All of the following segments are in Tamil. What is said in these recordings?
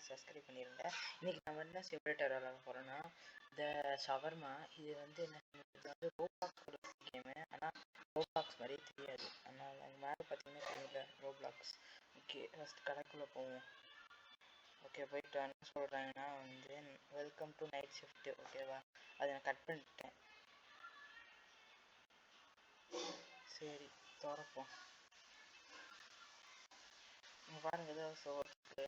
சப்ஸ்கிரைப் பண்ணிடுங்க. இன்றைக்கி நம்ம என்ன சிமுலேட்டர் விளாட போகிறோன்னா இந்த ஷவர்மா. இது வந்து என்ன, இது வந்து ரோப்ளாக்ஸோட கேமு. ஆனால் ரோப்ளாக்ஸ் மாதிரியே தெரியாது. அதனால் அங்கே மேலே பார்த்தீங்கன்னா தெரியல ரோப்ளாக்ஸ். ஓகே, ஃபஸ்ட் கடைக்குள்ளே போவோம். ஓகே, போயிட்டு என்ன சொல்கிறாங்கன்னா வந்து வெல்கம் டு நைட் ஷிஃப்ட்டு. ஓகேவா, அதை நான் கட் பண்ணிட்டேன். சரி, திறப்போம். பாருங்க, ஏதாவது சோர்ஸுக்கு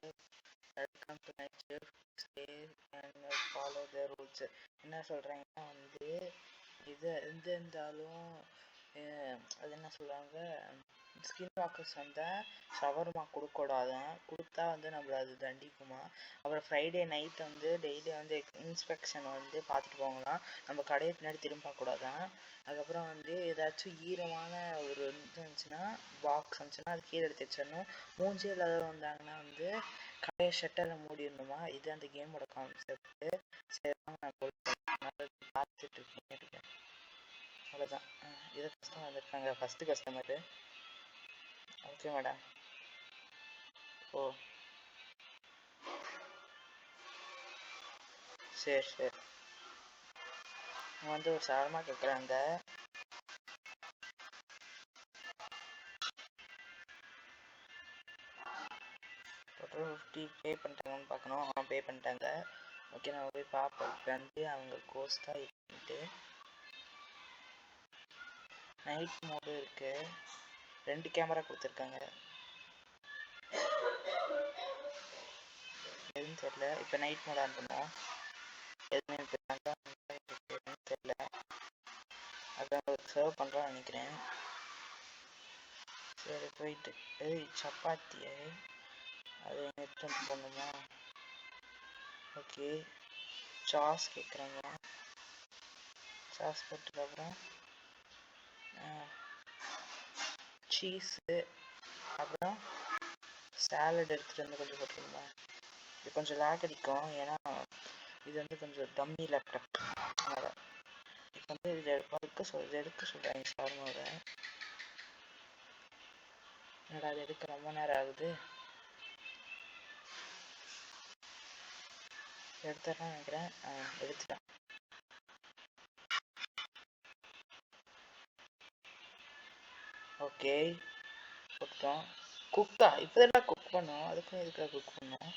welcome to night shift, stay and follow the rules. என்ன சொல்கிறாங்கன்னா வந்து இது இருந்தாலும் அது என்ன சொல்கிறாங்க, ஸ்கின் வாக்கர்ஸ் வந்தால் ஷவர்மா கொடுக்கூடாதான். கொடுத்தா வந்து நம்மளை அது தண்டிக்குமா. அப்புறம் ஃப்ரைடே நைட் வந்து டெய்லி வந்து இன்ஸ்பெக்ஷன் வந்து பார்த்துட்டு போங்களாம். நம்ம கடையை பின்னாடி திரும்ப பார்க்கக்கூடாதான். அதுக்கப்புறம் வந்து ஏதாச்சும் ஈரமான ஒரு இது இருந்துச்சுன்னா, பாக்ஸ் இருந்துச்சுன்னா அது கீழே எடுத்து வச்சிடணும். மூஞ்சே இல்லாத வந்தாங்கன்னா வந்து கடையை ஷட்டரை மூடிடணுமா. இது அந்த கேமோட கான்செப்ட்டு. சரி, நான் பார்த்துட்டு இருக்கேன். அவ்வளோதான். இதை கஸ்டமர் வந்திருக்காங்க, ஃபஸ்ட்டு கஸ்டமரு. Okay madam. ஓ சரி சரி. வந்து ஒரு ஷவர்மா கேட்குறாங்க. டோட்டல் 50 பே பண்ணிட்டாங்கன்னு பார்க்கணும். பே பண்ணிட்டாங்க. ஓகே, நம்ம போய் பார்ப்போம். வந்து அவங்க கோஸ்ட்டாக இருந்துட்டு நைட் மோடு இருக்குது. 2 கேமரா கொடுத்துருக்காங்க. எதுவும் தெரியல. இப்போ நைட் மோட் ஆன் பண்ணுவோம். எதுவுமே தெரியல. அதை அவங்களுக்கு சர்வ் பண்ணுறோன்னு நினைக்கிறேன். சரி, போயிட்டு சப்பாத்தியை அதை எடுத்து பண்ணுமா. ஓகே, சாஸ் கேட்குறாங்க. சாஸ் போட்டதுக்கப்புறம் சீஸு, அப்புறம் சாலட் எடுத்துகிட்டு வந்து கொஞ்சம் போட்டுருந்தா. இது கொஞ்சம் லேக் அடிக்கும், ஏன்னா இது வந்து கொஞ்சம் டம்மி லேப்டாப். அதனால் இப்போ வந்து இது எடுக்க சொல்கிறாங்க ஷவர்மாவை. என்னடா அது எடுக்க ரொம்ப நேரம் ஆகுது. எடுத்துடலாம் நினைக்கிறேன். எடுத்துட்டேன். ஓகே, கொடுத்தோம். குக்கா இப்போ தான் குக் பண்ணோம். அதுக்கும் எதுக்காக குக் பண்ணோம்.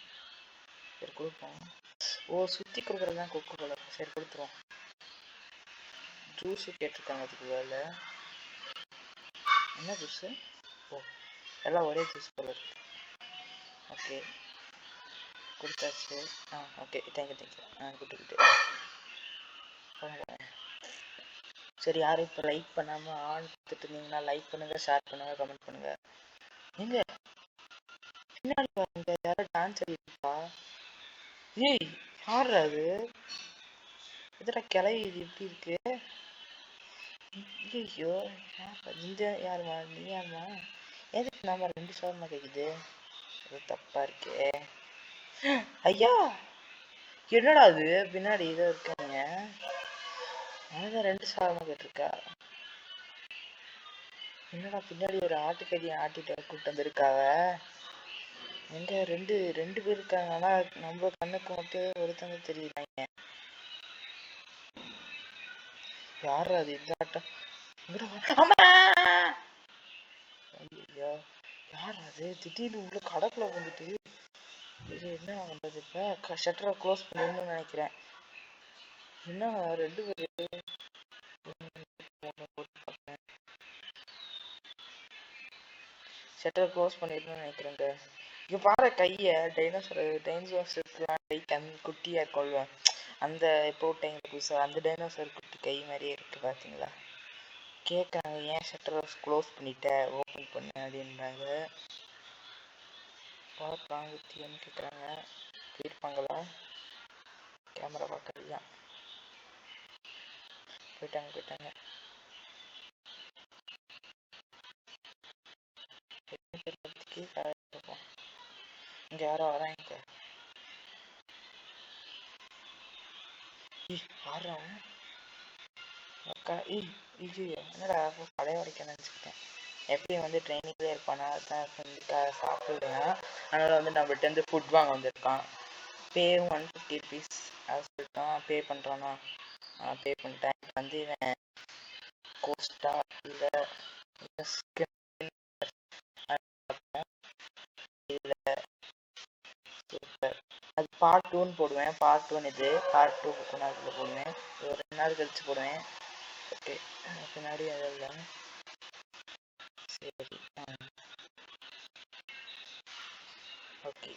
சரி கொடுப்போம். ஓ, சுற்றி கொடுக்குறது தான் குக்கு போல. சரி கொடுத்துருவோம். ஜூஸு கேட்டிருக்காங்க. அதுக்கு வேலை என்ன ஜூஸு? ஓ, எல்லாம் ஒரே ஜூஸ் போல இருக்கு. ஓகே, கொடுத்தாச்சு. Okay, thank you. கொடுத்துக்கிட்டு சரி, யாரும் இப்போ லைக் பண்ணாமல் ஆன் கொடுத்துட்டு இருந்தீங்கன்னா லைக் பண்ணுங்கள், ஷேர் பண்ணுங்கள், கமெண்ட் பண்ணுங்கள். எங்க பின்னாடி பாருங்க, யாரோ டான்ஸ் ஆடிப்பா. ஏய், யார் அது? எதுடா கிளவி இது எப்படி இருக்கு? ஐயோ, இந்த யாருமா? நீ யாருமா? எதுக்கு நம்ம 2 ஷவர்மா கேட்குது? அது தப்பா இருக்கே. ஐயா, என்னடா அது பின்னாடி ஏதோ இருக்காங்க. அதான் 2 ஷவர்மா கேட்டிருக்கா. என்னடா பின்னாடி ஒரு ஆட்டுக்கறி ஆட்டிட்டு கூப்பிட்டு வந்திருக்காவ. எங்க ரெண்டு பேர் இருக்காங்க. ஆனா நம்ம கண்ணுக்கு மட்டும் ஒருத்தங்க தெரியல. யாரு அது? இந்த ஆட்டம். ஐயோ, யார் அது? திடீர்னு உள்ள கடைக்குள்ள வந்துட்டு இது என்ன பண்றது? இப்ப ஷட்டரை க்ளோஸ் பண்ணிடணும்னு நினைக்கிறேன். என்ன 2 பேர் ஷட்டரை க்ளோஸ் பண்ணிடணும்னு நினைக்கிறேங்க. இங்க பாரு கையை, டைனோசருக்குலாம் கை குட்டியா கொள்வேன். அந்த ப்ரோட்டைன் புதுசாக அந்த டைனோசர் குட்டி கை மாதிரியே இருக்கு, பார்த்தீங்களா? கேட்குறாங்க, ஏன் ஷட்டரை க்ளோஸ் பண்ணிட்ட, ஓப்பன் பண்ணு அப்படின்றாங்க. பார்க்கலாம் வித்தியன்னு கேட்குறாங்க. போயிருப்பாங்களா? கேமரா பார்க்கறது தான். போயிட்டாங்க. இங்கே யாரோ வராங்க. ஆடுறான் அக்கா. என்னடா பழைய வரைக்கும் நினச்சிக்கிட்டேன். எப்பயும் வந்து ட்ரைனிங்லேயே இருப்பானா, அதுதான் வந்து சாப்பிடுவேன். அதனால் வந்து நம்மள்ட்ட இருந்து ஃபுட் வாங்க வந்திருக்கான். பே 150 rupees அது சொல்லிட்டான். பே பண்ணுறானா? பே பண்ணிட்டேன். வந்து இவன் கோஸ்டா இல்லை இல்லை சூப்பர். அது பார்ட் 2ன்னு போடுவேன். பார்ட் 1 இது, பார்ட் 2 நான் இதில் போடுவேன். ஒரு 2 நாள் கழிச்சு போடுவேன். ஓகே, பின்னாடி அதில் சரி. ஓகே,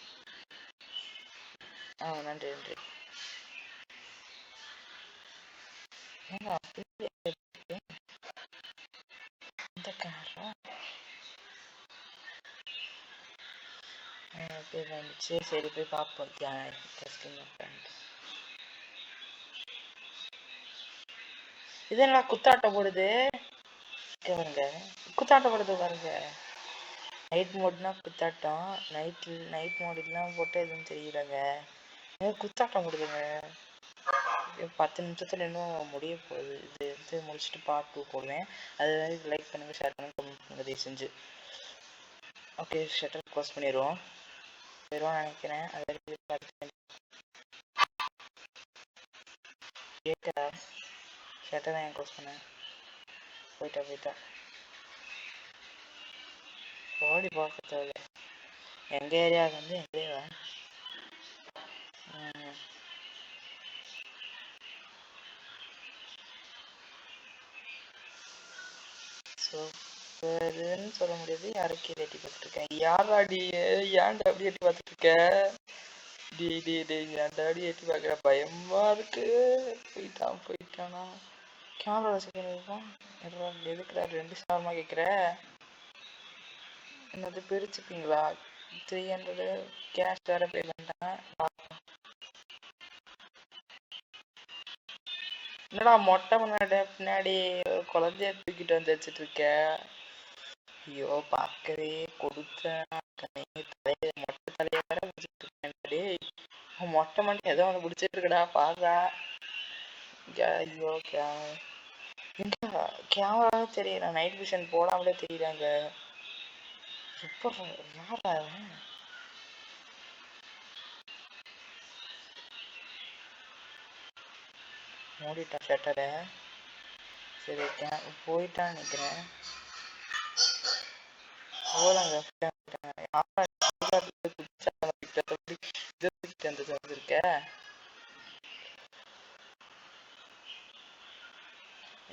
நன்றி நன்றி. ஏங்க அப்படியே இந்த காரா போய் வந்துச்சு. சரி போய் பார்ப்போம். இது என்ன குத்தாட்டம் போடுது பாருங்க, குத்தாட்டம் போடுது பாருங்க. நைட் மோட்னா குத்தாட்டம், நைட் மோடுலாம் போட்டு எதுவும் தெரியலங்க. குத்தாட்டம் போடுதுங்க. 10 நிமிஷத்துல இன்னும் முடிய போகுது. இது எடுத்து முடிச்சுட்டு பார்ட் 2 போடுவேன். அது லைக் பண்ணுங்க, ஷேர் பண்ணுங்க, கமெண்ட் பண்ணுங்க தயவு செஞ்சு. ஓகே, ஷட்டர் க்ளோஸ் பண்ணிடுவோம். நினைக்கிறேன். அது கேட்கா ஷட்டர் தான் க்ளோஸ் பண்ணேன். போயிட்டா ஓடி பார்க்க தேவை. எங்கள் ஏரியாவுக்கு வந்து எங்கேயா சூப்பர்ன்னு சொல்ல முடியாது. யாருக்கு எட்டி பார்த்துருக்கேன். யாராடி ஏன்டா அப்படி எட்டி பார்த்துட்டு இருக்க? ஏன்டா அப்படி எட்டி பார்க்குற? பயமா இருக்கு. போயிட்டானா? கேமரா வச்சுக்கிறோம். எதுக்குடா 2 சாரமா கேட்குற? என்னது பிரிச்சுப்பீங்களா? 300 கேஷ் வேற பே பண்ணிட்டேன். என்னடா மொட்டை பின்னாடி குழந்தைய தூக்கிட்டு வந்து வச்சுட்டு இருக்க? ஐயோ, பார்க்கவே கொடுத்த மொட்டை தலைய வேற வச்சுட்டு இருக்கேன். மொட்டை மட்டும் ஏதோ ஒன்று பிடிச்சிட்டு இருக்கடா, பாருடா. ஐயோ, கேமரா தெரியல. நைட் விஷன் போடாமலே தெரியுறாங்க. சூப்பர். யாரா மூடிட்டேன் ஷட்டரை. சரி, போயிட்டான்னு நினைக்கிறேன். போலாங்க. இருக்க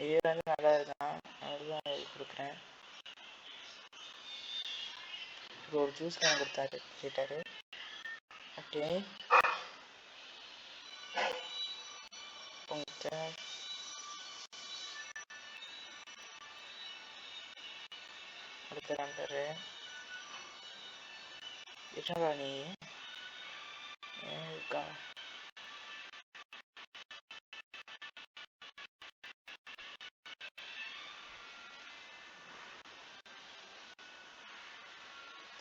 இவர் வந்து நல்லா இருக்கான். அதுதான் கொடுக்குறேன். ஒரு ஜூஸ் கொடுத்தாரு கேட்டாரு. ஓகே, அடுத்தாரு. என்னடா நீ இருக்கா?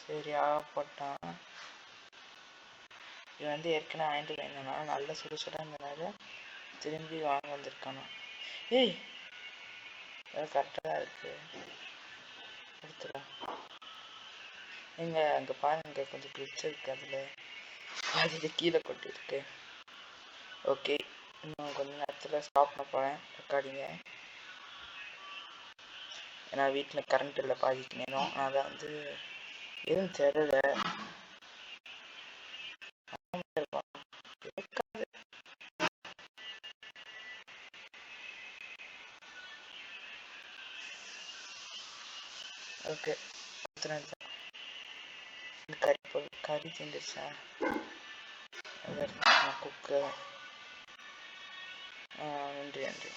சரி, போட்டான். இது வந்து ஏற்கனவே வாங்கிட்டு இருந்தனால நல்ல சுடுசுடாக இருந்தனால திரும்பி வாங்க வந்திருக்கானா? ஏய், கரெக்டாக தான் இருக்கு. எடுத்துடா. அங்கே பாருங்க, கொஞ்சம் கிளிச் இருக்கு. அதில் கீழே கொட்டிருக்கு. ஓகே, இன்னும் கொஞ்சம் நேரத்தில் ஸ்டாப் பண்ண போகிறேன் ரெக்கார்டிங்க. ஏன்னா வீட்டில் கரண்ட் இல்லை பாதிக்கு நேரம். அதை வந்து எதுவும் தெரியல. ஓகே, கறி திண்டுச்சா? குக்கு. நன்றி நன்றி.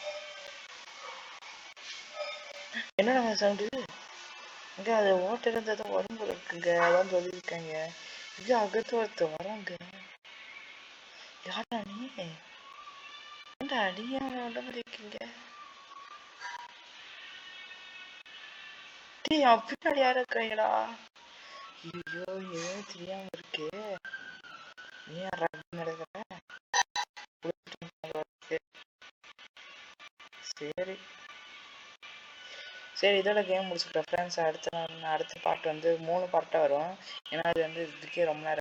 என்னடா சவுண்டு? இங்க அது ஓட்ட இருந்ததை உடம்பு இருக்குங்க. அதான் சொல்லியிருக்காங்க. இங்க அகத்து ஒருத்த வராங்க. யாரா நீ? ஏண்டா நீயா உடம்பு இருக்கீங்க? டீ பின்னாடி யாரும் இருக்கிறீங்களா? ஐயோ, ஏதோ தெரியாம இருக்கு. நீ யாரா நடக்கிற? சரி சரி, இதோட கேம் முடிச்சுக்கிறேன் ஃப்ரெண்ட்ஸ். அடுத்த பார்ட் வந்து 3 பார்ட்டாக வரும். ஏன்னா அது வந்து இதுக்கே ரொம்ப நேரம்